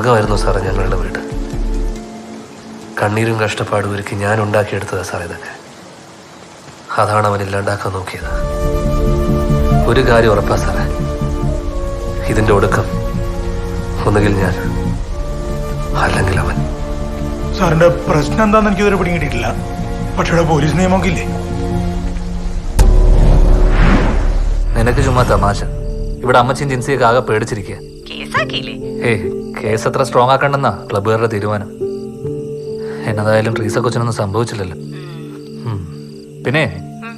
സ്വർഗമായിരുന്നു സാറേ ഞങ്ങളുടെ വീട്. കണ്ണീരും കഷ്ടപ്പാടും ഒരുക്കി ഞാൻ ഉണ്ടാക്കിയെടുത്തതാ സാറേ ഇതൊക്കെ. അതാണ് അവൻ ഇല്ലാണ്ടാക്കാൻ നോക്കിയത്. ഒരു കാര്യം ഉറപ്പാ സാറേ, ഇതിന്റെ ഒടുക്കം ഒന്നുകിൽ ഞാൻ, അല്ലെങ്കിൽ അവൻ. സാറിന്റെ പ്രശ്നം എന്താണെന്ന് എനിക്ക് ഇതുവരെ പിടികിട്ടിട്ടില്ല. പക്ഷേ പോലീസ് നിയമമൊക്കെ ഇല്ലേ? നിനക്ക് ചുമ്മാ തമാശ. ഇവിടെ അമ്മച്ചിയും ജിൻസിയൊക്കെ ആകെ പേടിച്ചിരിക്കുക. കേസ് അത്ര സ്ട്രോങ് ആക്കണ്ടെന്നാ ക്ലബ്ബുകാരുടെ തീരുമാനം. എന്നതായാലും ട്രീസ കൊച്ചിനൊന്നും സംഭവിച്ചില്ലല്ലോ. പിന്നെ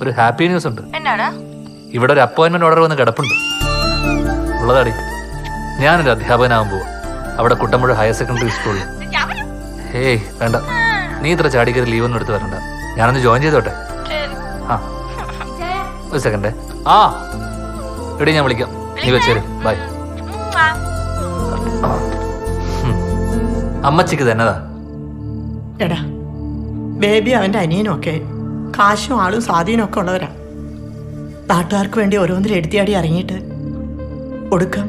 ഒരു ഹാപ്പി ന്യൂസ് ഉണ്ട്. ഇവിടെ ഒരു അപ്പോയിന്റ്മെന്റ് ഓർഡർ വന്ന് കിടപ്പുണ്ട്. ഉള്ളതാടി, ഞാനൊരു അധ്യാപകനാവാൻ പോവാ അവിടെ കുട്ടമ്പുഴ ഹയർ സെക്കൻഡറി സ്കൂളിൽ. ഏയ് വേണ്ട, നീ ഇത്ര ചാടിക്കറി ലീവൊന്നും എടുത്ത് വരണ്ട. ഞാനൊന്ന് ജോയിൻ ചെയ്തോട്ടെ. ആ ഒരു സെക്കൻഡേ. ആ എടി, ഞാൻ വിളിക്കാം. നീ വെച്ചേരും. ബൈ. അമ്മച്ചിക്ക് തന്നെതാ. എടാ, ബേബി അവൻ്റെ അനിയനും ഒക്കെ കാശും ആളും സ്വാധീനം ഒക്കെ ഉള്ളവരാ. നാട്ടുകാർക്ക് വേണ്ടി ഓരോന്നിൽ എടുത്തിയാടി ഇറങ്ങിയിട്ട് ഒടുക്കം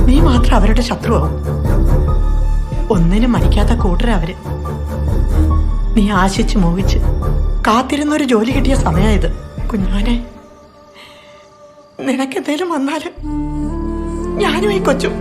നീ മാത്രം അവരുടെ ശത്രുവാകും. ഒന്നിനും മടിക്കാത്ത കൂട്ടരാ അവര്. നീ ആശിച്ച് മോഹിച്ച് കാത്തിരുന്നൊരു ജോലി കിട്ടിയ സമയമായത്. കുഞ്ഞോനെ, നിനക്കെന്തേലും വന്നാല് ഞാനും ഈ കൊച്ചും